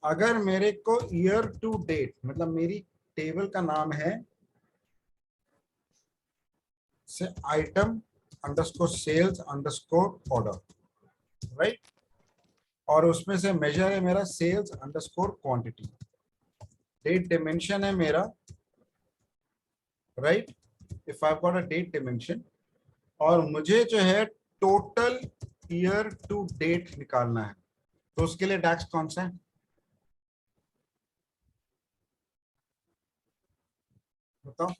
अगर मेरे को ईयर टू डेट, मतलब मेरी टेबल का नाम है से item underscore sales underscore order, right, और उसमें से मेजर है मेरा sales underscore quantity, date dimension है मेरा, right, if I got a date dimension, और मुझे जो है टोटल ईयर टू डेट निकालना है, तो उसके लिए डैक्स कौन सा है? बताओ।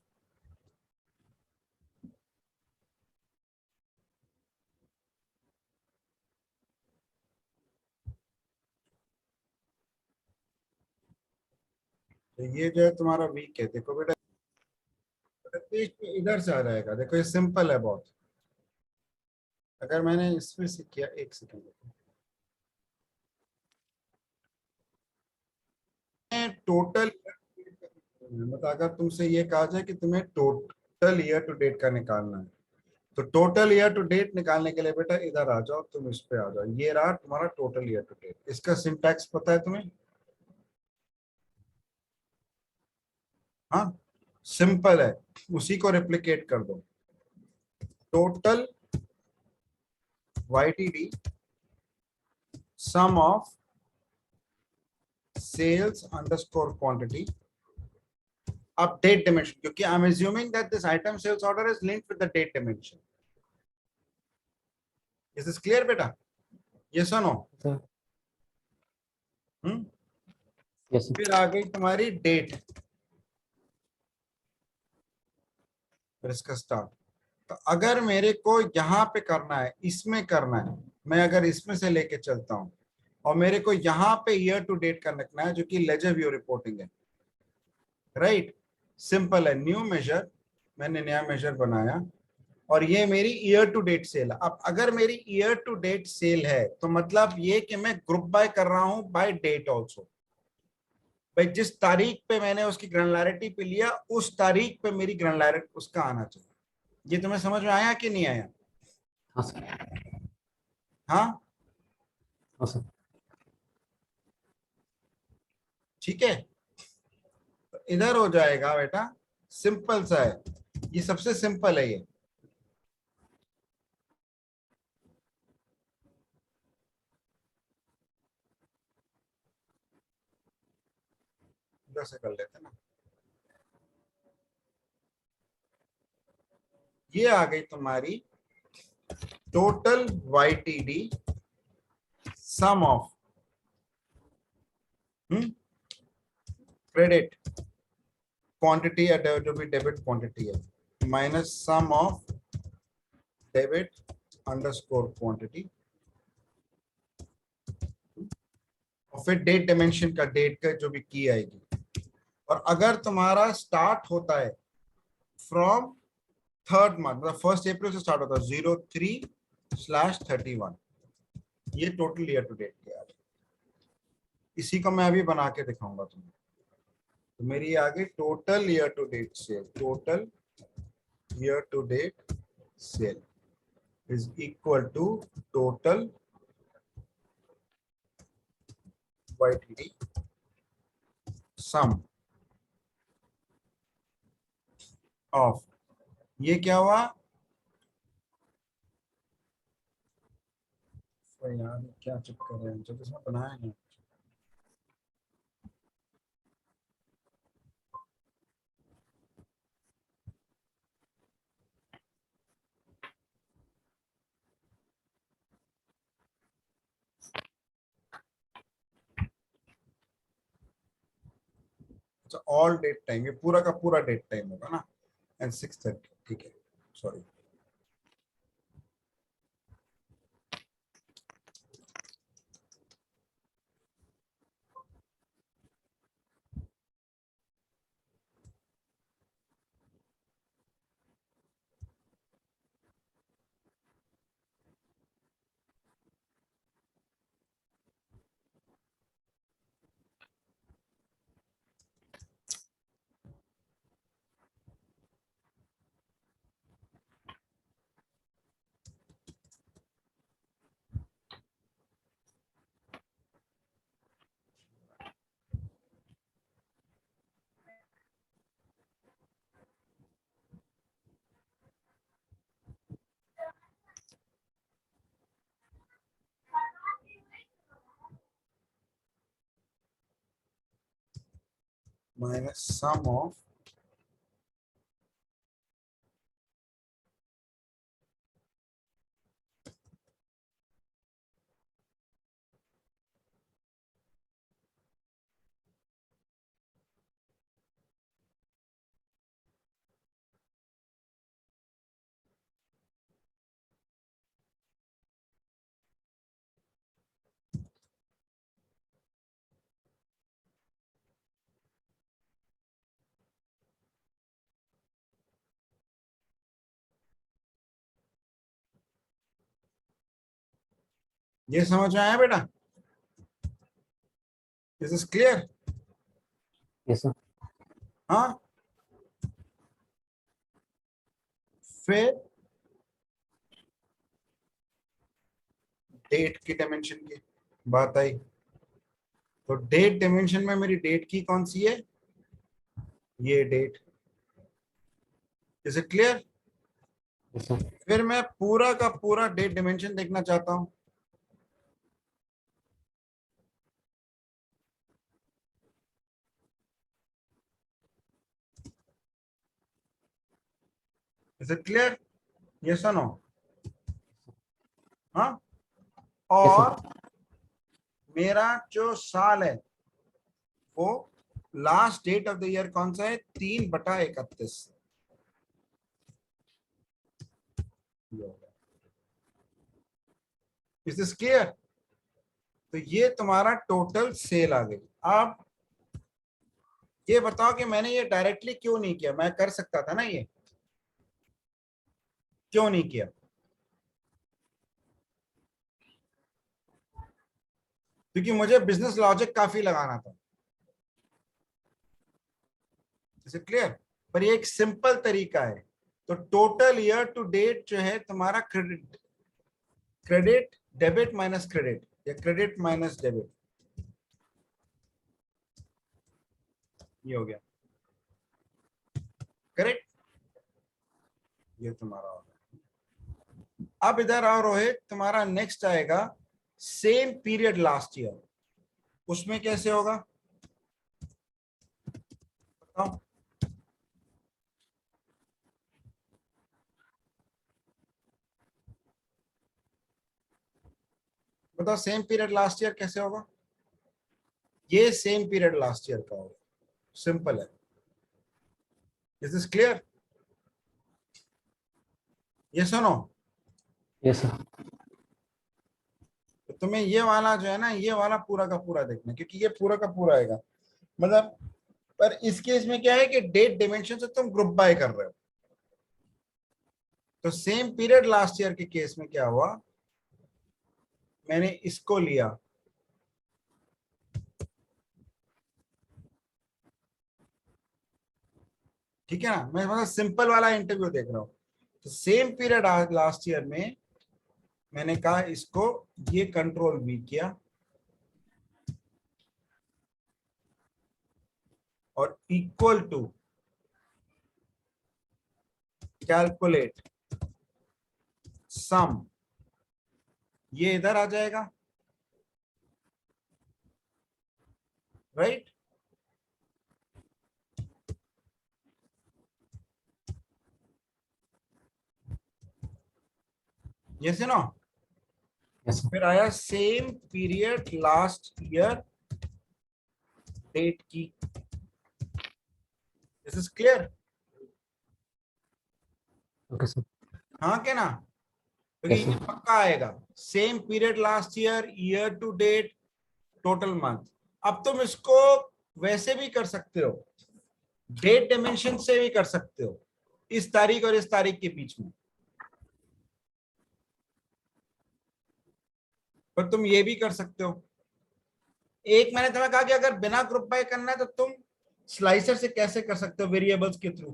तो ये जो है तुम्हारा वीक है, देखो बेटा, इधर से आ जाएगा, देखो ये सिंपल है बहुत। अगर मैंने इसमें से किया, एक सेकेंड, टोटल, मतलब अगर तुमसे ये कहा जाए कि तुम्हें टोटल ईयर टू डेट का निकालना है, तो टोटल ईयर टू डेट निकालने के लिए बेटा इधर आ जाओ, तुम इस पे आ जाओ, ये रहा तुम्हारा टोटल ईयर टू डेट। इसका सिंटैक्स पता है तुम्हें? हाँ, सिंपल है, उसी को रेप्लिकेट कर दो। Total YTD sum of sales underscore quantity, अब डेट डिमेंशन, क्योंकि I am assuming that this item sales order is linked with the date dimension. Is this clear बेटा? यस और नो? सर। यस फिर आ गई तुम्हारी डेट, फिर इसका स्टार्ट। तो अगर मेरे को यहाँ पे करना है, इसमें करना है, मैं अगर इसमें से लेके चलता हूँ, और मेरे को यहाँ पे ईयर टू डेट का रखना है, जो कि लेजर व्यू रिपोर्टिंग है, राइट, सिंपल है, न्यू मेजर, मैंने नया मेजर बनाया, और ये मेरी ईयर टू डेट सेल है। अब अगर मेरी ईयर टू डेट सेल है, तो मतलब ये कि मैं ग्रुप बाय कर रहा हूं बाय डेट ऑल्सो, भाई जिस तारीख पे मैंने उसकी ग्रैनुलैरिटी पे लिया, उस तारीख पे मेरी ग्रैनुलैरिटी उसका आना चाहिए। ये तुम्हें समझ में आया कि नहीं आया? हाँ सर। हाँ, हाँ सर। ठीक है, तो इधर हो जाएगा बेटा, सिंपल सा है, ये सबसे सिंपल है, ये इधर से कर लेते ना। ये आ गई तुम्हारी total YTD sum of credit quantity या जो भी डेबिट क्वांटिटी है, minus sum of debit underscore quantity, और फिर डेट डायमेंशन का, डेट का जो भी की आएगी। और अगर तुम्हारा स्टार्ट होता है फ्रॉम थर्ड मंथ, मतलब 1 अप्रैल से स्टार्ट होता है 03/31, ये टोटल ईयर टू डेट किया है। इसी को मैं अभी बना के दिखाऊंगा तुम्हें। तो मेरी आ गई total year to date sale, total year to date sale is equal to total YTD sum of, ये क्या हुआ? तो यार क्या चक्कर है, जब इसमें बनाया नहीं। अच्छा, ऑल डेट टाइम, ये पूरा का पूरा डेट टाइम होगा ना, एंड 6:30, ठीक है, सॉरी। minus sum of ये समझ में आया बेटा? Is this clear? Yes, sir. हाँ, फिर डेट की डायमेंशन की बात आई, तो डेट डायमेंशन में मेरी डेट की कौन सी है? ये date. Is it clear? Yes, sir. फिर मैं पूरा का पूरा डेट डायमेंशन देखना चाहता हूं। Is it clear? यस और नो? हाँ, Yes, sir. और मेरा जो साल है वो last date of the year कौन सा है? 3/31। Is this clear? तो ये तुम्हारा टोटल सेल आ गई। अब ये बताओ कि मैंने ये डायरेक्टली क्यों नहीं किया? मैं कर सकता था ना, ये क्यों नहीं किया? क्योंकि मुझे बिजनेस लॉजिक काफी लगाना था। Is it clear? पर ये एक सिंपल तरीका है। तो टोटल ईयर टू डेट जो है तुम्हारा credit, credit debit minus credit, या क्रेडिट माइनस डेबिट, ये हो गया। करेक्ट? ये तुम्हारा हो गया। अब इधर आओ रोहित, तुम्हारा नेक्स्ट आएगा सेम पीरियड लास्ट ईयर। उसमें कैसे होगा बताओ? बताओ सेम पीरियड लास्ट ईयर कैसे होगा? ये सेम पीरियड लास्ट ईयर का होगा। सिंपल है। Is this clear? ये सुनो, Yes, sir. तो तुम्हें ये वाला जो है ना, ये वाला पूरा का पूरा देखना, क्योंकि ये पूरा का पूरा आएगा। मतलब पर इस केस में क्या है कि डेट डिमेंशन से तुम ग्रुप बाय कर रहे हो। तो सेम पीरियड लास्ट ईयर के केस में क्या हुआ, मैंने इसको लिया, ठीक है ना? मैं मतलब सिंपल वाला इंटरव्यू देख रहा हूं। तो सेम पीरियड लास्ट ईयर में मैंने कहा इसको ये कंट्रोल वी किया और इक्वल टू कैलकुलेट सम, ये इधर आ जाएगा, राइट? ये से ना, Yes, sir. फिर आया same period last year date की। This is clear? Okay, sir. हाँ क्या ना? क्योंकि Yes, ये sir. पक्का आएगा, same period last year, year to date, total month. अब तुम इसको वैसे भी कर सकते हो, डेट डायमेंशन से भी कर सकते हो, इस तारीख और इस तारीख के बीच में। पर तुम ये भी कर सकते हो। एक मैंने तुम्हें कहा कि अगर बिना ग्रुप बाय करना है तो तुम स्लाइसर से कैसे कर सकते हो, वेरिएबल्स के थ्रू।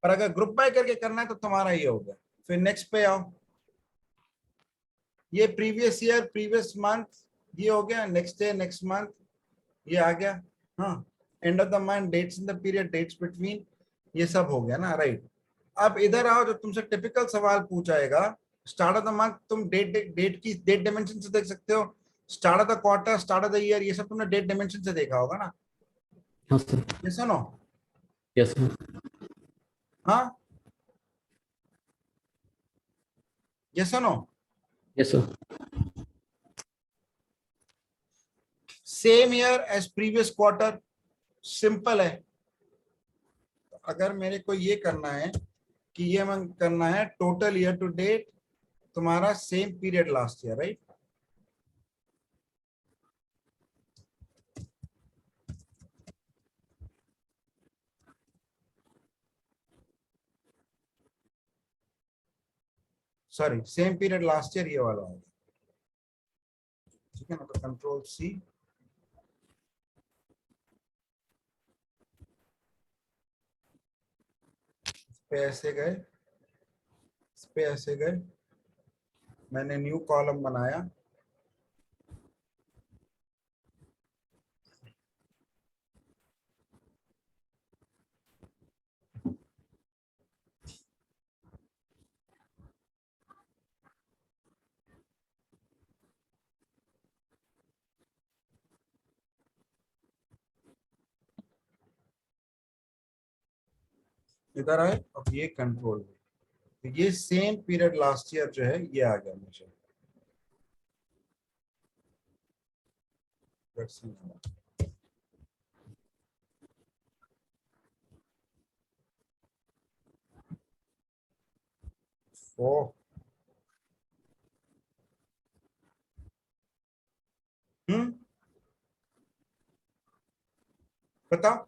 पर अगर ग्रुप बाय करके करना है तो तुम्हारा ये हो गया। फिर नेक्स्ट पे आओ, ये प्रीवियस ईयर, प्रीवियस मंथ, ये हो गया। नेक्स्ट डे, नेक्स्ट मंथ, ये आ गया। हाँ, end of the month, dates in the period, dates between, ये सब हो गया ना, राइट? अब इधर आओ, जो तुमसे टिपिकल सवाल पूछाएगा, स्टार्ट ऑफ द मंथ तुम डेट डेट की डेट डायमेंशन से देख सकते हो, start of the quarter, start of the year, ये सब तुमने डेट डायमेंशन से देखा होगा ना। हाँ सर। ये सुनो। Yes sir. हाँ, ये सुनो। Yes sir. Same year as previous quarter, simple है। अगर मेरे को ये करना है कि ये मन करना है टोटल ईयर टू डेट तुम्हारा same period last year, right? Sorry, same period last year, ये वाला है। ठीक है ना, तो कंट्रोल सी, इस पे ऐसे गए, इस पे ऐसे गए, मैंने न्यू कॉलम बनाया। इधर आए, अब ये कंट्रोल, तो ये सेम पीरियड लास्ट ईयर जो है ये आ गया मुझे। ओ, हम्म, बताओ।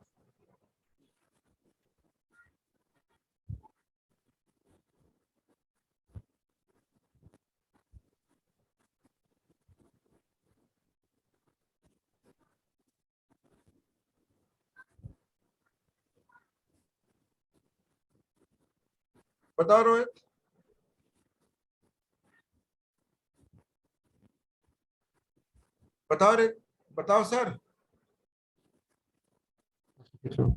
बताओ रोहित, बताओ रे, बताओ सर। देख रहा हूँ।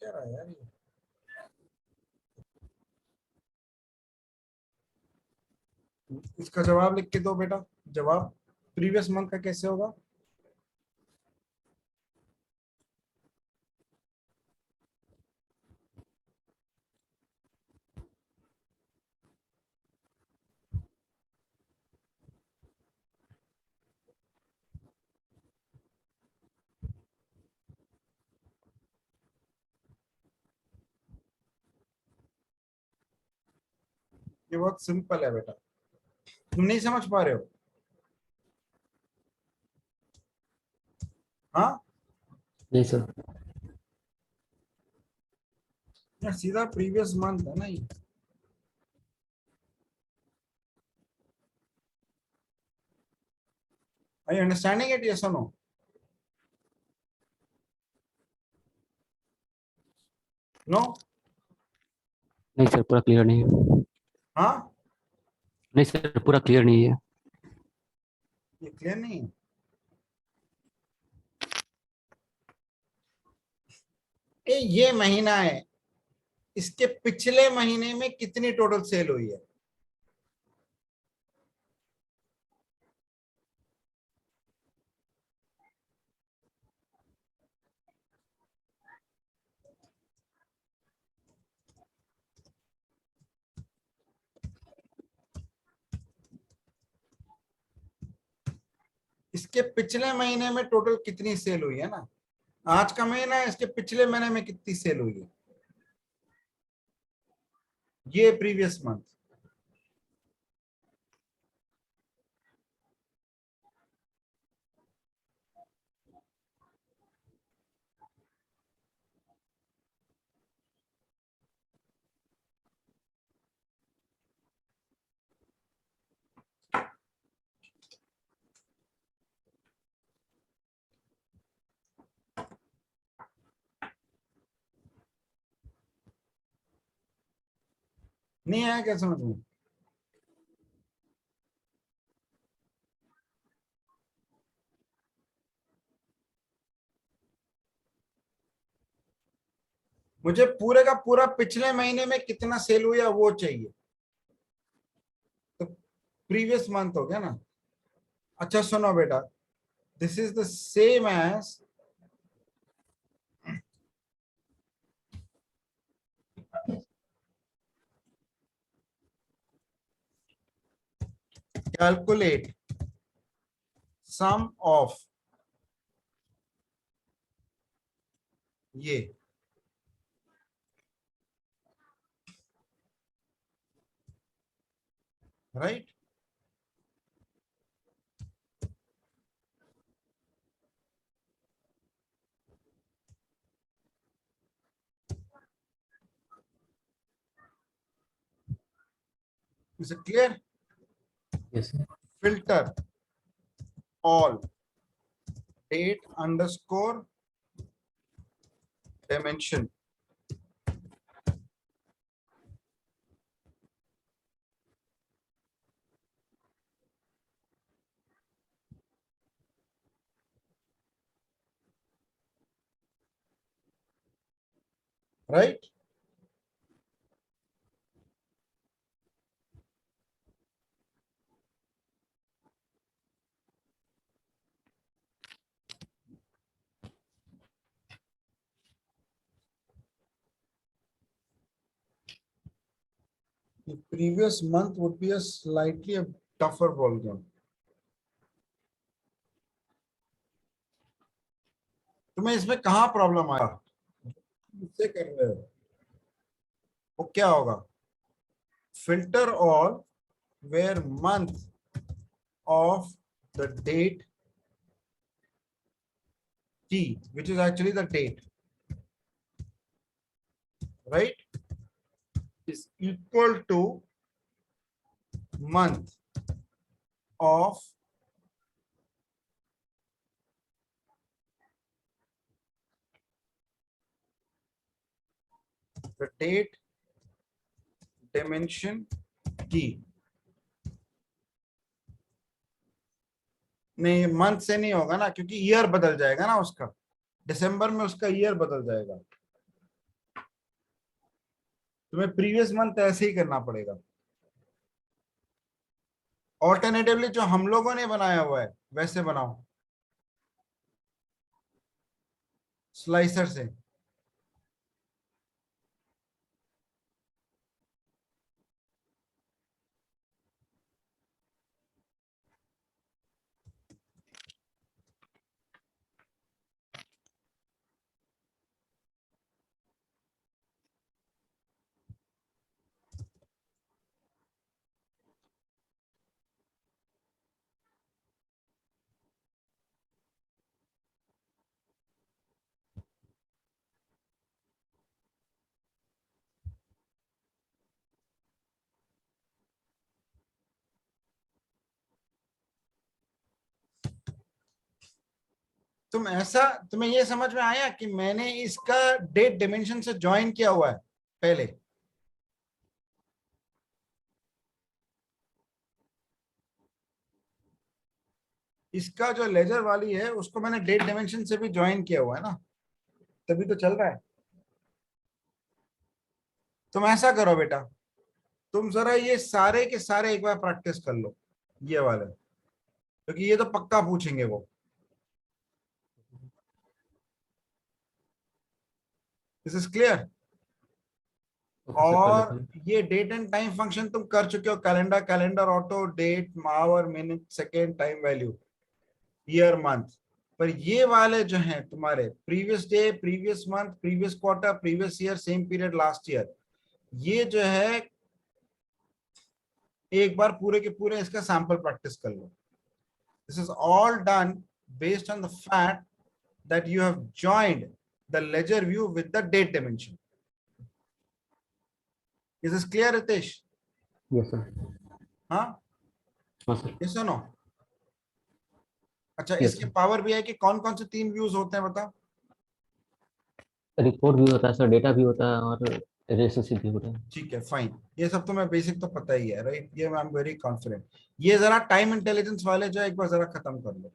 क्या रहा है यार ये? इसका जवाब लिख के दो बेटा। जवाब प्रीवियस मंथ का कैसे होगा? ये बहुत सिंपल है बेटा, तुम नहीं समझ पा रहे हो? हाँ, नहीं सर। यार सीधा प्रीवियस मंथ है ना ये। Are you understanding it? Yes or no? No? नहीं सर, पूरा क्लियर नहीं है। हाँ, नहीं सर, पूरा क्लियर नहीं है। ये क्लियर नहीं है। ये महीना है, इसके पिछले महीने में कितनी टोटल सेल हुई है? इसके पिछले महीने में टोटल कितनी सेल हुई है ना? आज का महीना है, इसके पिछले महीने में कितनी सेल हुई है? ये प्रीवियस मंथ। नहीं आया क्या समझ में? मुझे पूरे का पूरा पिछले महीने में कितना सेल हुआ वो चाहिए, तो प्रीवियस मंथ हो गया ना। अच्छा सुनो बेटा, this is the same as calculate sum of ये, right? Is it clear? Yes, sir. Filter all date underscore dimension, right? The previous month would be a slightly a tougher ball game. तुम्हें इसमें कहाँ problem आया? मुझसे कर रहे हो वो क्या होगा? Filter all where month of the date t, which is actually the date, right, is equal to month of the date dimension t. नहीं, मंथ से नहीं होगा ना, क्योंकि ईयर बदल जाएगा ना उसका, दिसंबर में उसका ईयर बदल जाएगा। तुम्हें प्रीवियस मंथ ऐसे ही करना पड़ेगा। ऑल्टरनेटिवली जो हम लोगों ने बनाया हुआ है वैसे बनाओ, स्लाइसर से। तुम्हें ये समझ में आया कि मैंने इसका डेट डिमेंशन से ज्वाइन किया हुआ है पहले? इसका जो लेजर वाली है उसको मैंने डेट डिमेंशन से भी ज्वाइन किया हुआ है ना, तभी तो चल रहा है। तुम ऐसा करो बेटा, तुम जरा ये सारे के सारे एक बार प्रैक्टिस कर लो, ये वाले, क्योंकि ये तो पक्का पूछेंगे वो। This is clear? Okay, sir, कर लेता और हूँ। ये डेट एंड टाइम फंक्शन तुम कर चुके हो, calendar, calendar auto, date, hour, minute, second, time value, year, month. पर ये वाले जो हैं तुम्हारे, previous day, previous month, previous quarter, previous year, same period last year, ये जो है एक बार पूरे के पूरे इसका सैंपल प्रैक्टिस कर लो। This is all done based on the fact that you have joined the ledger view with the date dimension. Is this clear Ritesh? Yes, sir. हाँ, हाँ सर। ये सुनो। अच्छा, Yes, इसके sir. पावर भी है कि कौन कौन से 3 व्यूज होते हैं बताओ? रिपोर्ट भी होता है सर, डेटा भी होता है और रिलेशनशिप भी हो रहा है। ठीक है, फाइन, ये सब तो मैं बेसिक तो पता ही है, राइट, ये मैं आई एम वेरी कॉन्फिडेंट। ये जरा टाइम इंटेलिजेंस वाले जो है, एक बार जरा खत्म कर लो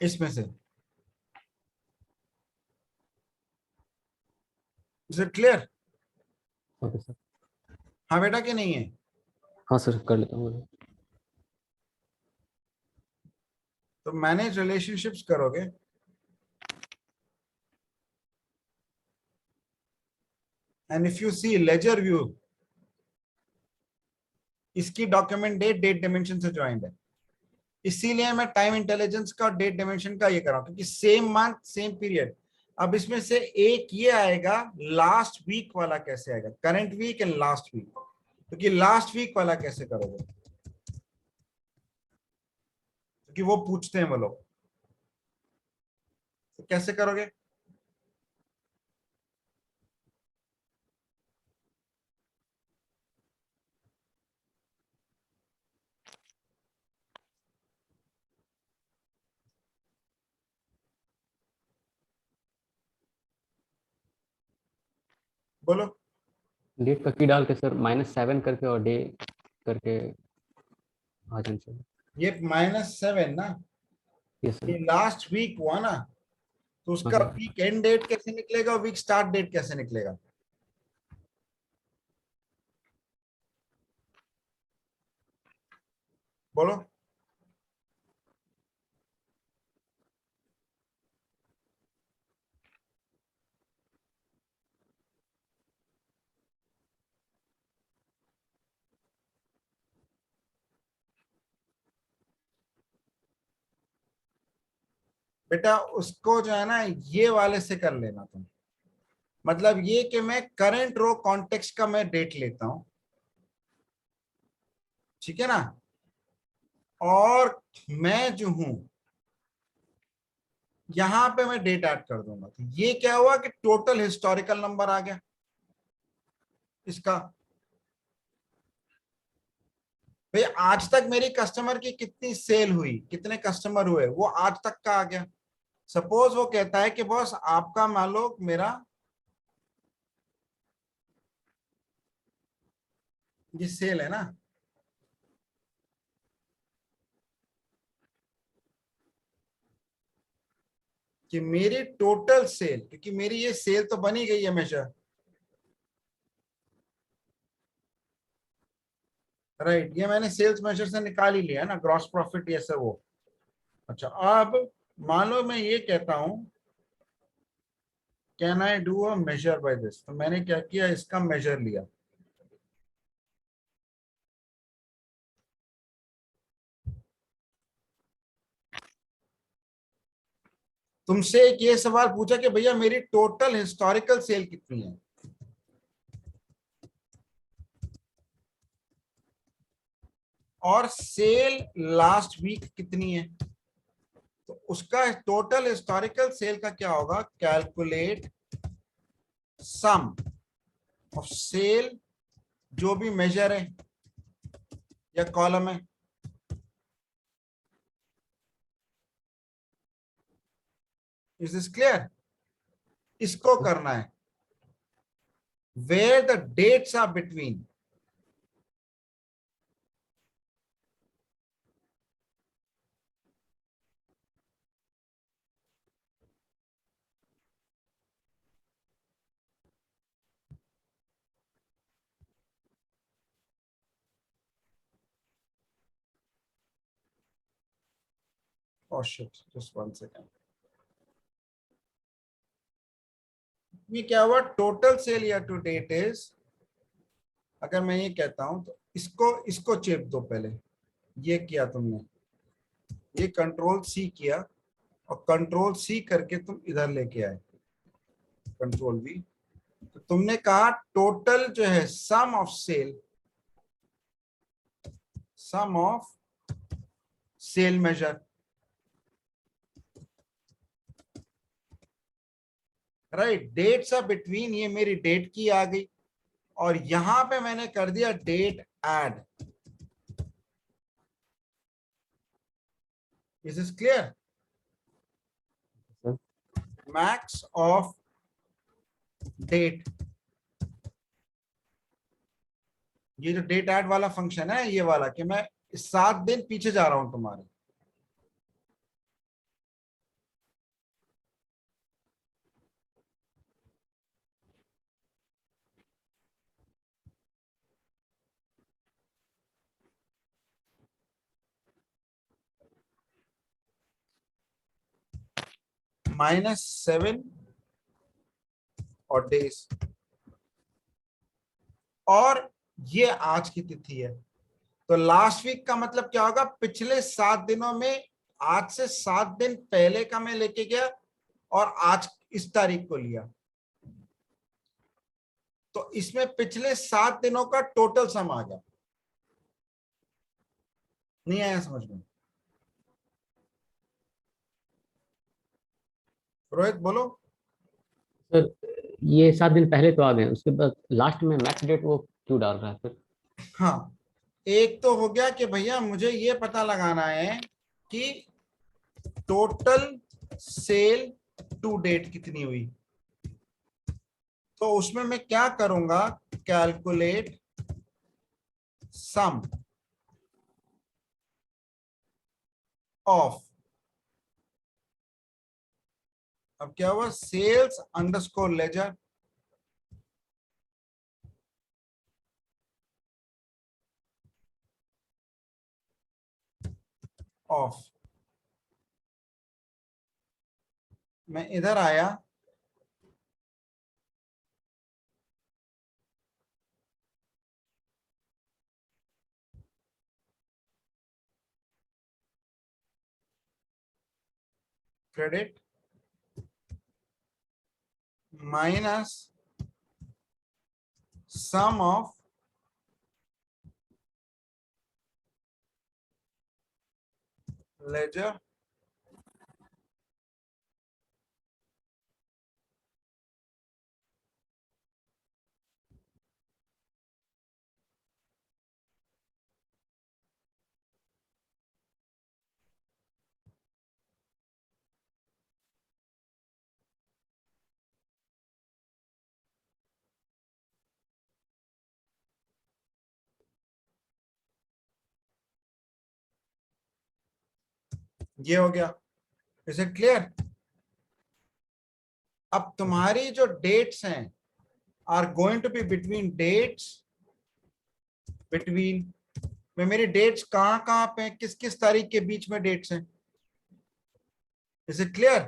इसमें से। Is it clear? Okay sir. हाँ बेटा, कि नहीं है? हाँ सर, कर लेता हूँ। तो मैनेज रिलेशनशिप्स करोगे, and if you see ledger view, इसकी डॉक्यूमेंट डेट डेट डायमेंशन से ज्वाइंट है। इसीलिए मैं टाइम इंटेलिजेंस का डेट डायमेंशन का ये कर रहा हूं, क्योंकि सेम मंथ सेम पीरियड। अब इसमें से एक ये आएगा, लास्ट वीक वाला कैसे आएगा, current week and last week. क्योंकि लास्ट वीक वाला कैसे करोगे, क्योंकि वो पूछते हैं वो लोग, तो कैसे करोगे? बोलो। डेट का की डाल के सर -7 करके और डे करके आ जाए सर। ये -7 ना, यस ये सर। लास्ट वीक हुआ ना, तो हाँ उसका सर। वीक एंड डेट कैसे निकलेगा, वीक स्टार्ट डेट कैसे निकलेगा? बोलो। बेटा उसको जो है ना, ये वाले से कर लेना तुम। मतलब ये कि मैं करंट रो कॉन्टेक्स्ट का मैं डेट लेता हूं, ठीक है ना, और मैं जो हूं यहां पे मैं डेट ऐड कर दूंगा। तो ये क्या हुआ कि टोटल हिस्टोरिकल नंबर आ गया इसका। भाई आज तक मेरी कस्टमर की कितनी सेल हुई, कितने कस्टमर हुए, वो आज तक का आ गया। सपोज वो कहता है कि बॉस आपका मान लो मेरा ये सेल है ना, कि मेरी टोटल सेल, क्योंकि मेरी ये सेल तो बनी गई है मेजर, राइट, ये मैंने सेल्स मेजर से निकाल ही लिया है ना, ग्रॉस प्रॉफिट ये सब वो। अच्छा, अब मान लो मैं ये कहता हूं can I do a measure by this, तो मैंने क्या किया, इसका मेजर लिया। तुमसे एक ये सवाल पूछा कि भैया मेरी टोटल हिस्टोरिकल सेल कितनी है, और सेल लास्ट वीक कितनी है, तो उसका टोटल हिस्टोरिकल सेल का क्या होगा, कैलकुलेट सम ऑफ सेल, जो भी मेजर है या कॉलम है। Is this clear? इसको करना है where the dates are between. Oh shit, just 1 second. ये क्या हुआ, total sale year to date is, अगर मैं ये कहता हूं तो इसको इसको चेप दो पहले। ये किया तुमने, ये कंट्रोल सी किया, और कंट्रोल सी करके तुम इधर लेके आए, कंट्रोल वी। तो तुमने कहा टोटल जो है sum of sale, sum of sale measure, right, dates are between, ये मेरी डेट की आ गई, और यहां पे मैंने कर दिया date add. Is this clear? Sir. Max of date, ये जो डेट ऐड वाला फंक्शन है ये वाला, कि मैं 7 दिन पीछे जा रहा हूं तुम्हारे, -7 और डेज, और ये आज की तिथि है। तो लास्ट वीक का मतलब क्या होगा, पिछले 7 दिनों में आज से 7 दिन पहले का मैं लेके गया और आज इस तारीख को लिया, तो इसमें पिछले 7 दिनों का टोटल सम आ गया। नहीं आया समझ में? रोहित बोलो। सर ये 7 दिन पहले तो आ गए, उसके बाद लास्ट में मैक्स डेट वो क्यों डाल रहा है फिर? हाँ, एक तो हो गया कि भैया मुझे ये पता लगाना है कि टोटल सेल टू डेट कितनी हुई, तो उसमें मैं क्या करूंगा, कैलकुलेट सम ऑफ, अब क्या हुआ, सेल्स अंडरस्कोर लेजर ऑफ, मैं इधर आया, credit minus sum of ledger ये हो गया। Is it clear? अब तुम्हारी जो डेट्स हैं are going to be between dates, between में मेरी डेट्स कहां कहां पे, किस किस तारीख के बीच में डेट्स हैं। Is it clear?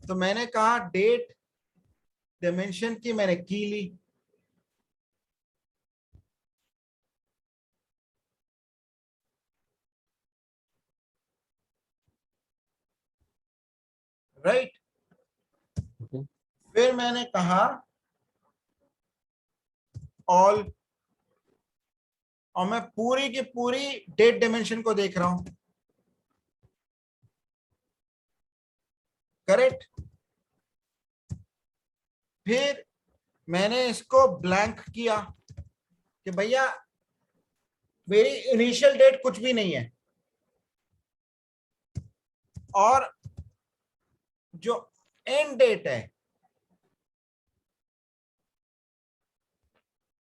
तो मैंने कहा डेट डायमेंशन की मैंने की ली, राइट। Okay. फिर मैंने कहा ऑल, और मैं पूरी की पूरी डेट डायमेंशन को देख रहा हूं, करेक्ट। फिर मैंने इसको ब्लैंक किया कि भैया मेरी इनिशियल डेट कुछ भी नहीं है, और जो एंड डेट है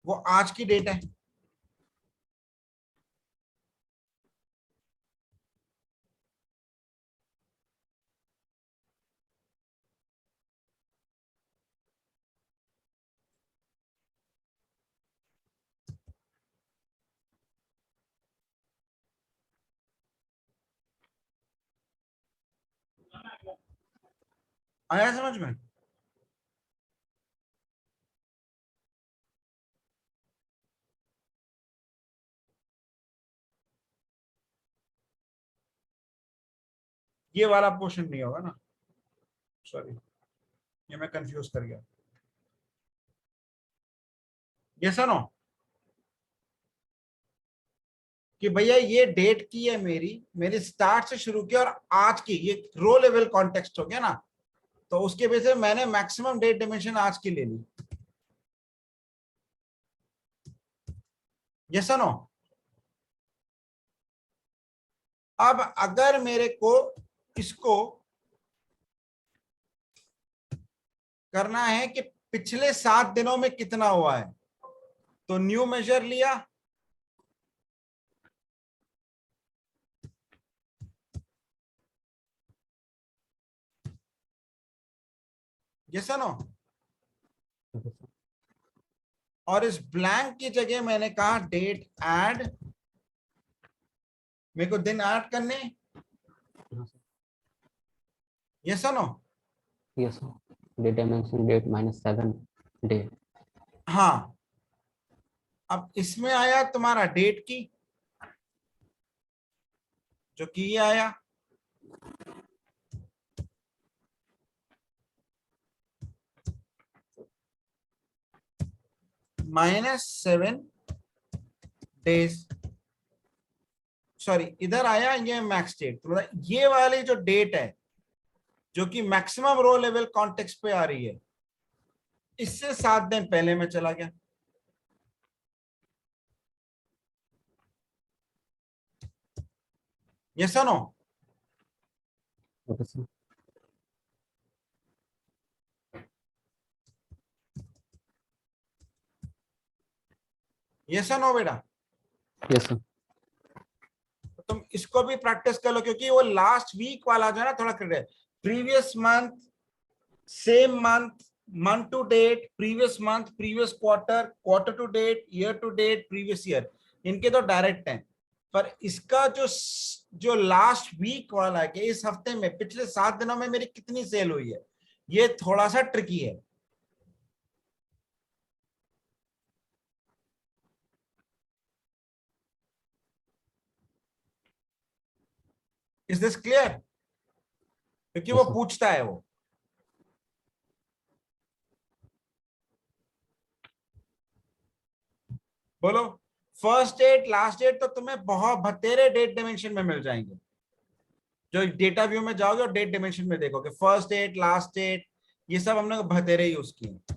वो आज की डेट है। आया समझ में? ये वाला पोर्शन नहीं होगा ना, सॉरी, ये मैं कंफ्यूज कर गया। ये सुनो कि भैया ये डेट की है मेरी, मेरी स्टार्ट से शुरू किया, और आज की ये रो लेवल कॉन्टेक्स्ट हो गया ना, तो उसके वजह से मैंने मैक्सिमम डेट डायमेंशन आज की ले ली। ये सुनो, अब अगर मेरे को इसको करना है कि पिछले 7 दिनों में कितना हुआ है। तो न्यू मेजर लिया, यस नो, ओके सर। और इस ब्लैंक की जगह मैंने कहा डेट ऐड, मेरे को दिन ऐड करने, हाँ sir. Yes no. Yes sir, day dimension date -7 day. हाँ, अब इसमें आया तुम्हारा डेट की, जो कि ये आया, -7 डेज, सॉरी इधर आया ये मैक्स डेट, तो मतलब ये वाली जो डेट है जो कि मैक्सिमम रो लेवल कॉन्टेक्स्ट पे आ रही है, इससे 7 दिन पहले मैं चला गया। Yes no. Okay sir. Yes no बेटा, यस सर। तुम इसको भी प्रैक्टिस कर लो, क्योंकि वो लास्ट वीक वाला जो है ना थोड़ा critical, previous month, same month, month to date, previous month, previous quarter, quarter to date, year to date, previous year, इनके तो डायरेक्ट हैं। पर इसका जो जो लास्ट वीक वाला है कि इस हफ्ते में पिछले 7 दिनों में मेरी कितनी सेल हुई है, ये थोड़ा सा ट्रिकी है। Is this clear? क्योंकि वो यस सर। पूछता है वो। बोलो, फर्स्ट डेट लास्ट डेट तो तुम्हें बहुत भतेरे डेट डिमेंशन में मिल जाएंगे, जो डेटा व्यू में जाओगे और डेट डिमेंशन में देखोगे, फर्स्ट डेट लास्ट डेट ये सब हमने भतेरे यूज किए।